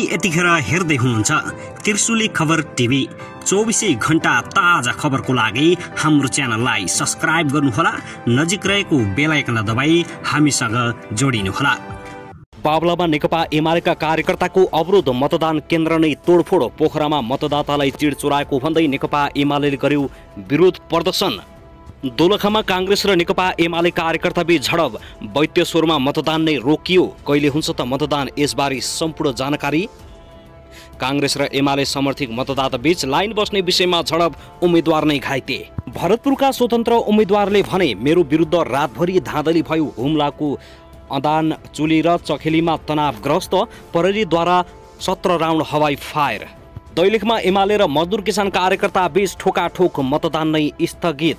यतिखेर हेर्दै हुनुहुन्छ त्रिशुली खबर टिभी। 24 घण्टा ताजा खबरको लागि हाम्रो च्यानललाई सब्स्क्राइब गर्नुहोला, नजिक रहेको बेल आइकन दबाई हामीसँग जोडिनुहोला। बाबुलामा नेकपा एमालेका कार्यकर्ताको अवरोध, मतदान केन्द्र नै तोडफोड, पोखरामा मतदातालाई चिड चोराएको भन्दै नेकपा एमालेले गर्यो विरोध प्रदर्शन। दोलखामा कांग्रेस र नेकपा एमाले कार्यकर्ताबीच झडप, वैद्यश्वरमा मतदान नै रोकियो, कहिले हुन्छ त मतदान, यसबारे सम्पूर्ण जानकारी। कांग्रेस र एमाले समर्थित मतदाता बीच लाइन बस्ने विषयमा झडप, उम्मेद्वार नै घाइते। भरतपुरका स्वतन्त्र उम्मेद्वारले भने मेरो विरुद्ध रातभरि धाँधली भयो, हुम्लाको अदान चुली र चखेलीमा तनावग्रस्त, प्रहरीद्वारा 17 राउन्ड हवाई फायर। दैलेखमा एमाले र मजदुर किसान कार्यकर्ता बीच ठोकाठोक, मतदान नै स्थगित।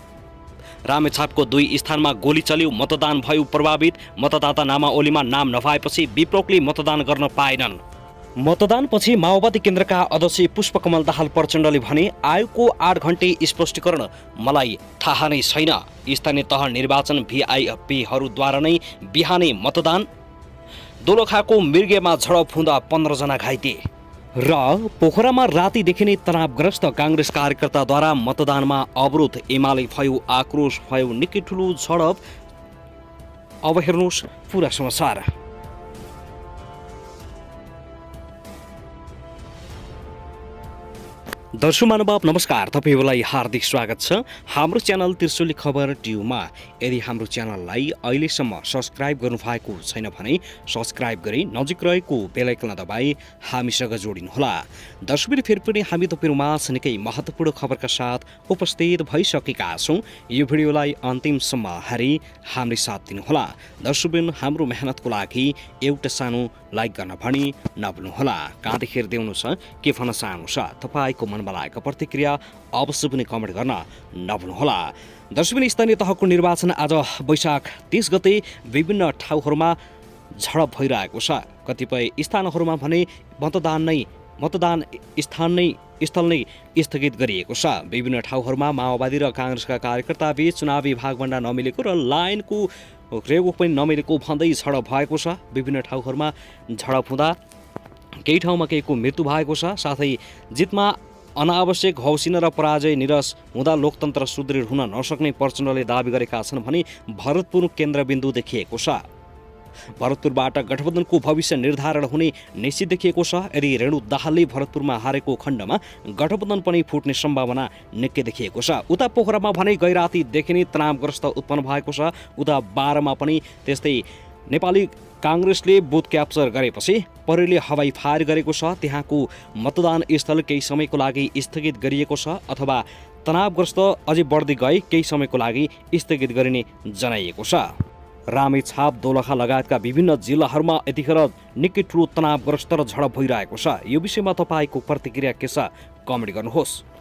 रामेछापको 2 स्थानमा गोली चल्यो, मतदान भयो प्रभावित, मतदाता नामावलीमा नाम नभएपछि विप्लवले मतदान गर्न पाएनन्। मतदानपछि माओवादी केन्द्रका अध्यक्ष पुष्पकमल दाहाल प्रचण्डले भने आयोगको 8 घण्टे स्पष्टीकरण मलाई थाहा नै छैन, स्थानीय तह निर्वाचन भिआइपीहरूद्वारा नै बिहानै मतदान। दोलखाको मृगेमा झडप हुँदा 15 जना घाइते र पोखरामा रातिदेखि नै तनावग्रस्त, कांग्रेस कार्यकर्ताद्वारा मतदानमा अवरोध, एमाले भयो आक्रोश, भयो निकै ठुलो झडप। अब हेर्नुहोस् पुरा समाचार। दर्शक महानुभाव नमस्कार, तपाईहरुलाई हार्दिक स्वागत छ हाम्रो च्यानल त्रिशुली खबर टिभीमा। यदि हाम्रो च्यानललाई अहिलेसम्म सब्स्क्राइब गर्नुभएको छैन भने सब्स्क्राइब गरी नजिक रहेको बेल आइकन दबाई हामीसँग जोडिनुहोला। दर्शकबिन फेरि पनि हामी तपाईहरुमाझ निकै महत्त्वपूर्ण खबरका साथ उपस्थित भइसकेका छौं। यो भिडियोलाई अन्तिमसम्म हेरी हाम्रो साथ दिनुहोला। दर्शकबिन हाम्रो मेहनतको लागि एउटा सानो लाइक गर्न भनी नभुल्नुहोला। कहाँदेखि हेर्दै हुनुहुन्छ, के भन्न चाहनुहुन्छ, तपाईको मनमा लागेको प्रतिक्रिया अवश्य पनि कमेन्ट गर्न नभुल्नुहोला। दर्शकबिन स्थानीय तहको निर्वाचन आज वैशाख 30 गते विभिन्न ठाउँहरूमा झडप भइरहेको छ। कतिपय स्थानहरूमा भने मतदान स्थल नै स्थगित गरिएको छ। विभिन्न ठाउँहरूमा माओवादी र कांग्रेसका कार्यकर्ता बीच चुनावी भागभण्डा नमिलेको र लाइनको रेगो पनि नमिलेको भन्दै झडप भएको छ। विभिन्न ठाउँहरूमा झडप हुँदा केही ठाउँमा केहीको मृत्यु भएको छ। साथै जितमा अनावश्यक हौसिन र पराजय निरस हुँदा लोकतन्त्र सुदृढ हुन नसक्ने प्रचण्डले दाबी गरेका छन् भने भरतपुर केन्द्रबिन्दु देखिएको छ। भरतपुरबाट गठबन्धनको भविष्य निर्धारण हुने निश्चित देखिएको छ। यदि रेणु दाहालले भरतपुरमा हारेको खण्डमा गठबन्धन पनि फुट्ने सम्भावना निकै देखिएको छ। उता पोखरामा भने गैरातीदेखि नै तनावग्रस्त उत्पन्न भएको छ। उता 12 मा पनि त्यस्तै नेपाली कांग्रेसले बुथ क्याप्चर गरेपछि प्रहरीले हवाई फायर गरेको छ। त्यहाँको मतदान स्थल केही समयको लागि स्थगित गरिएको छ, अथवा तनावग्रस्त अझै बढ्दै गए केही समयको लागि स्थगित गरिने जनाइएको छ। रामेछाप, दोलखा लगायतका विभिन्न जिल्लाहरूमा यतिखेर निकै ठुलो तनावग्रस्त र झडप भइरहेको छ। यो विषयमा तपाईको प्रतिक्रिया के छ कमेन्ट गर्नुहोस्।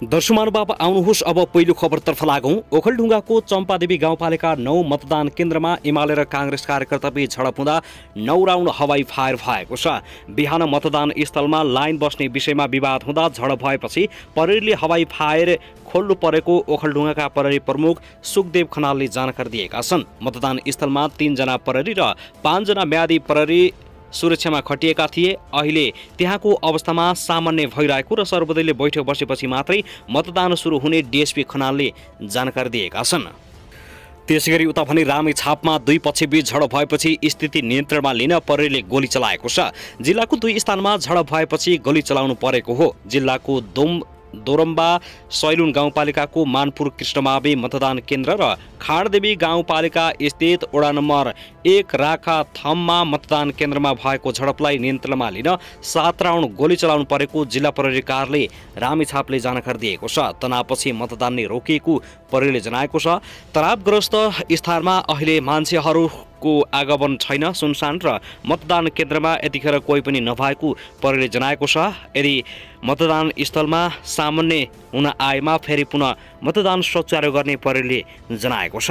दर्शक महानुभाव आउनुहोस् अब पहिलो खबरतर्फ लागौं। ओखलढुङ्गाको चम्पादेवी गाउँपालिका 9 मतदान केन्द्रमा एमाले र कांग्रेस कार्यकर्ताबीच झडप हुँदा 9 राउन्ड हवाई फायर भएको छ। बिहान मतदान स्थलमा लाइन बस्ने विषयमा विवाद हुँदा झडप भएपछि प्रहरीले हवाई फायर खोल्नु परेको ओखलढुङ्गाका प्रहरी प्रमुख सुखदेव खनालले जानकारी दिएका छन्। मतदान स्थलमा 3 जना प्रहरी र 5 जना म्यादी प्रहरी सुरक्षामा खटिएका थिए। अहिले त्यहाँको अवस्थामा सामान्य भइरहेको र सर्वदलीय बैठक बसेपछि मात्रै मतदान सुरु हुने डीएसपी खनालले जानकारी दिएका छन्। त्यसैगरी उता भने रामेछापमा 2 पक्षबीच झडप भएपछि स्थिति नियन्त्रणमा लिन प्रहरीले गोली चलाएको छ। जिल्लाको 2 स्थानमा झडप भएपछि गोली चलाउनु परेको हो। जिल्लाको दोरम्बा सैलुन गाउँपालिकाको मानपुर कृष्णमावि मतदान केन्द्र र खाडदेवी गाउँपालिका स्थित वडा नम्बर 1 राखा थममा मतदान केन्द्रमा भएको झडपलाई नियन्त्रणमा लिन 7 राउन्ड गोली चलाउनु परेको जिल्ला प्रहरी कार्यालय रामेछापले जानकारी दिएको छ। तनावपछि मतदान नै रोकिएको प्रहरीले जनाएको छ। तनावग्रस्त स्थानमा अहिले मान्छेहरूको आगमन छैन, सुनसान र मतदान केन्द्रमा यतिखेर कोही पनि नभएको प्रहरीले जनाएको छ। यदि मतदान स्थलमा सामान्य हुन आएमा फेरि पुनः मतदान सुचारू गर्ने प्रहरीले जनाएको छ।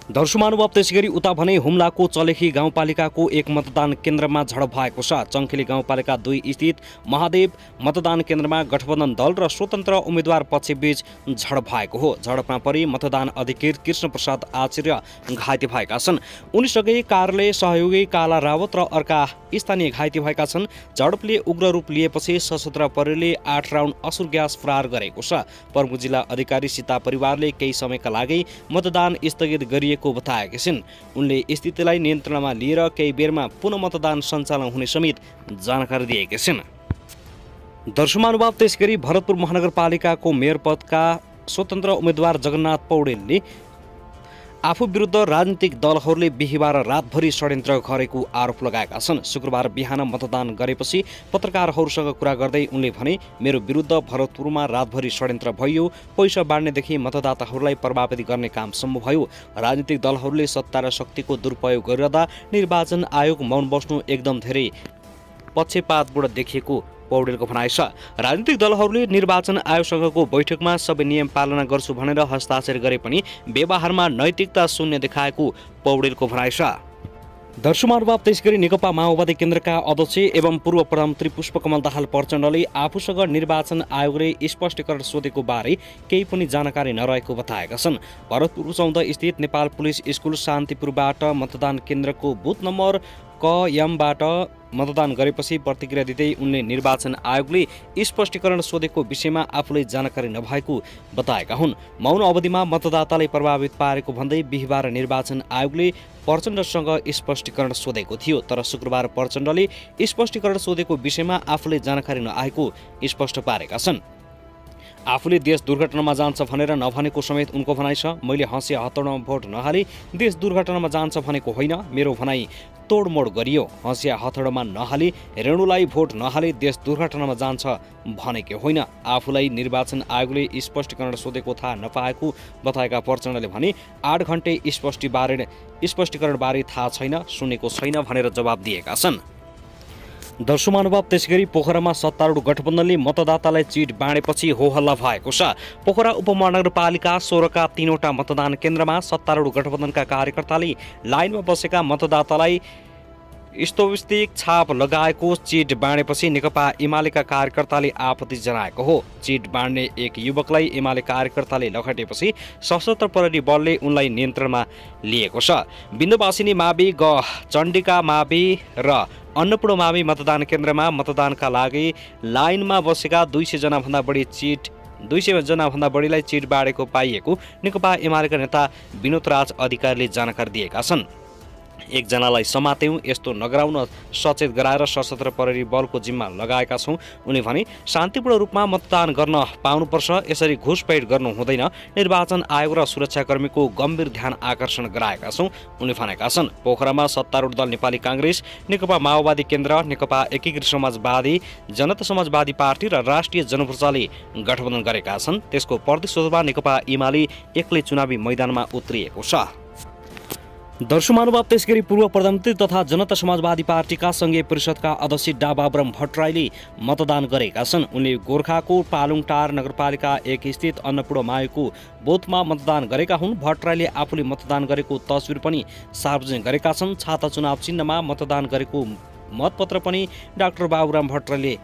दर्शक महानुभाव, त्यसैगरी उता भने हुम्लाको चलेखी गाउँपालिकाको एक मतदान केन्द्रमा झडप भएको छ। चङ्खेली गाउँपालिका 2 स्थित महादेव मतदान केन्द्रमा गठबन्धन दल र स्वतन्त्र उम्मेद्वार पक्षबीच झडप भएको हो। झडपमा परि मतदान अधिकृत कृष्ण प्रसाद आचार्य घाइते भएका छन्। उनीसँगै कार्यालय सहयोगी काला रावत र अर्का स्थानीय घाइते भएका छन्। झडपले उग्र रूप लिएपछि सशस्त्र प्रहरीले 8 राउन्ड असुर ग्यास प्रहार गरेको छ। प्रमुख जिल्ला अधिकारी सीता परिवारले केही समयका लागि मतदान स्थगित गरिएको बताएका छिन्। उनले स्थितिलाई नियन्त्रणमा लिएर केही बेरमा पुनः मतदान सञ्चालन हुने समेत जानकारी दिएका छिन्। दर्शक महानुभाव, त्यसैगरी भरतपुर महानगरपालिकाको मेयर पदका स्वतन्त्र उम्मेद्वार जगन्नाथ पौडेलले आफू विरुद्ध राजनीतिक दलहरूले बिहिबार रातभरि षड्यन्त्र गरेको आरोप लगाएका छन्। शुक्रबार बिहान मतदान गरेपछि पत्रकारहरूसँग कुरा गर्दै उनले भने, मेरो विरुद्ध भरतपुरमा रातभरि षड्यन्त्र भयो। पैसा बाँड्नेदेखि मतदाताहरूलाई प्रभावित गर्ने काम सम्भव भयो। राजनीतिक दलहरूले सत्ता र शक्तिको दुरुपयोग गरिरहँदा निर्वाचन आयोग मौन बस्नु एकदम धेरै पक्षपातबाट देखिएको पौडेलको भनाइ छ। राजनीतिक दलहरूले निर्वाचन आयोगसँगको बैठकमा सबै नियम पालना गर्छु भनेर हस्ताक्षर गरे पनि व्यवहारमा नैतिकता शून्य देखाएको पौडेलको भनाइ छ। दर्शक महानुभाव, त्यसैगरी नेकपा माओवादी केन्द्रका अध्यक्ष एवं पूर्व प्रधानमन्त्री पुष्पकमल दाहाल प्रचण्डले आफूसँग निर्वाचन आयोगले स्पष्टीकरण सोधेको बारे केही पनि जानकारी नरहेको बताएका छन्। भरतपुर 14 स्थित नेपाल पुलिस स्कुल शान्तिपुरबाट मतदान केन्द्रको बुथ नम्बर क-बाट मतदान गरेपछि प्रतिक्रिया दिँदै उनले निर्वाचन आयोगले स्पष्टीकरण सोधेको विषयमा आफूले जानकारी नभएको बताएका हुन्। मौन अवधिमा मतदातालाई प्रभावित पारेको भन्दै बिहिबार निर्वाचन आयोगले प्रचण्डसँग स्पष्टीकरण सोधेको थियो। तर शुक्रबार प्रचण्डले स्पष्टीकरण सोधेको विषयमा आफूले जानकारी नआएको स्पष्ट पारेका छन्। आफूले देश दुर्घटनामा जान्छ भनेर नभनेको समेत उनको भनाइ छ। मैले हँसिया हतौडामा भोट नहाले देश दुर्घटनामा जान्छ भनेको होइन, मेरो भनाइ तोडमोड गरियो। हँसिया हतौडामा नहाले, रेणुलाई भोट नहाले देश दुर्घटनामा जान्छ भनेको होइन। आफूलाई निर्वाचन आयोगले स्पष्टीकरण सोधेको थाहा नपाएको बताएका प्रचण्डले भने, 8 घण्टे स्पष्टीकरण बारे थाहा छैन, सुनेको छैन भनेर जवाब दिएका छन्। दर्शक महानुभाव, त्यसैगरी पोखरामा सत्तारूढ गठबन्धनले मतदातालाई चिट बाँडेपछि होहल्ला भएको छ। पोखरा उपमहानगरपालिका 16 का 3वटा मतदान केन्द्रमा सत्तारूढ गठबन्धनका कार्यकर्ताले लाइनमा बसेका मतदातालाई स्तोभिस्टिक छाप लगाएको चिट बाँडेपछि नेकपा एमालेका कार्यकर्ताले आपत्ति जनाएको हो। चिट बाँड्ने एक युवकलाई एमाले कार्यकर्ताले लखेटेपछि सशस्त्र प्रहरी बलले उनलाई नियन्त्रणमा लिएको छ। बिन्दुवासिनी मावि, चण्डिका मावि र अन्नपूर्ण मावि मतदान केन्द्रमा मतदानका लागि लाइनमा बसेका 200 जनाभन्दा बढीलाई चिट बाँडेको पाइएको नेकपा एमालेका नेता विनोद राज अधिकारीले जानकारी दिएका छन्। एकजनालाई समात्यौं, यस्तो नगराउन सचेत गराएर सशस्त्र प्रहरी बलको जिम्मा लगाएका छौं। उनले भने, शान्तिपूर्ण रूपमा मतदान गर्न पाउनुपर्छ, यसरी घुसपैठ गर्नु हुँदैन। निर्वाचन आयोग र सुरक्षाकर्मीको गम्भीर ध्यान आकर्षण गराएका छौं, उनले भनेका छन्। पोखरामा सत्तारूढ दल नेपाली कांग्रेस, नेकपा माओवादी केन्द्र, नेकपा एकीकृत समाजवादी, जनता समाजवादी पार्टी र राष्ट्रिय जनमोर्चाले गठबन्धन गरेका छन्। त्यसको प्रतिशोधमा नेकपा एमाले एक्लै चुनावी मैदानमा उत्रिएको छ। दर्शक महानुभाव, त्यसैगरी पूर्व प्रधानमन्त्री तथा जनता समाजवादी पार्टीका संघीय परिषदका अध्यक्ष डा बाबुराम भट्टराईले मतदान गरेका छन्। उनले गोर्खाको पालुङटार नगरपालिका 1 स्थित अन्नपूर्ण माविको बुथमा मतदान गरेका हुन्। भट्टराईले आफूले मतदान गरेको तस्बिर पनि सार्वजनिक गरेका छन्। छाता चुनाव चिन्हमा मतदान गरेको मतपत्र पनि डाक्टर बाबुराम भट्टराईले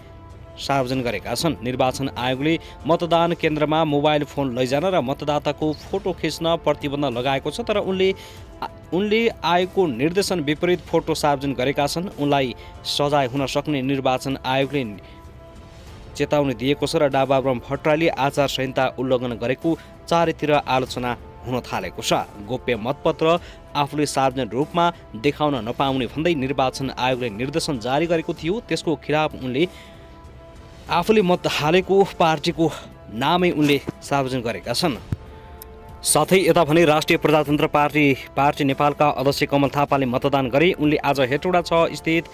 सार्वजनिक गरेका छन्। निर्वाचन आयोगले मतदान केन्द्रमा मोबाइल फोन लैजान र मतदाताको फोटो खिच्न प्रतिबन्ध लगाएको छ, तर उनले आयोगको निर्देशन विपरीत फोटो सार्वजनिक गरेका छन्। उनलाई सजाय हुन सक्ने निर्वाचन आयोगले चेतावनी दिएको छ र डा बाबुराम भट्टराईले आचार संहिता उल्लङ्घन गरेको चारैतिर आलोचना हुन थालेको छ। गोप्य मतपत्र आफूले सार्वजनिक रूपमा देखाउन नपाउने भन्दै निर्वाचन आयोगले निर्देशन जारी गरेको थियो। त्यसको खिलाफ उनले आफूले मत हालेको पार्टीको नामै उनले सार्वजनिक गरेका छन्। साथै यता भने राष्ट्रिय प्रजातन्त्र पार्टी नेपालका अध्यक्ष कमल थापाले मतदान गरे। उनले आज हेटौडा 6 स्थित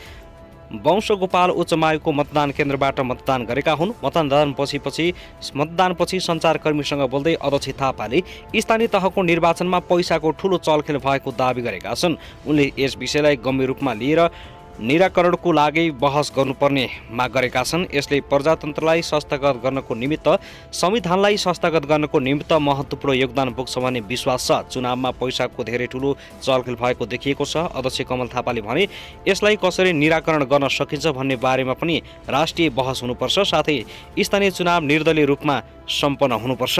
वंशगोपाल उच्च माविको मतदान केन्द्रबाट मतदान गरेका हुन्। मतदानपछि सञ्चारकर्मीसँग बोल्दै अध्यक्ष थापाले स्थानीय तहको निर्वाचनमा पैसाको ठूलो चलखेल भएको दावी गरेका छन्। उनले यस विषयलाई गम्भीर रूपमा लिएर निराकरणको लागि बहस गर्नुपर्ने माग गरेका छन्। यसले प्रजातन्त्रलाई संस्थागत गर्नको निमित्त संविधानलाई संस्थागत गर्नको निमित्त महत्त्वपूर्ण योगदान पुग्छ भन्ने विश्वास छ। चुनावमा पैसाको धेरै ठुलो चलखेल भएको देखिएको छ। अध्यक्ष कमल थापाले भने यसलाई कसरी निराकरण गर्न सकिन्छ भन्ने बारेमा पनि राष्ट्रिय बहस हुनुपर्छ। साथै स्थानीय चुनाव निर्दलीय रूपमा सम्पन्न हुनुपर्छ।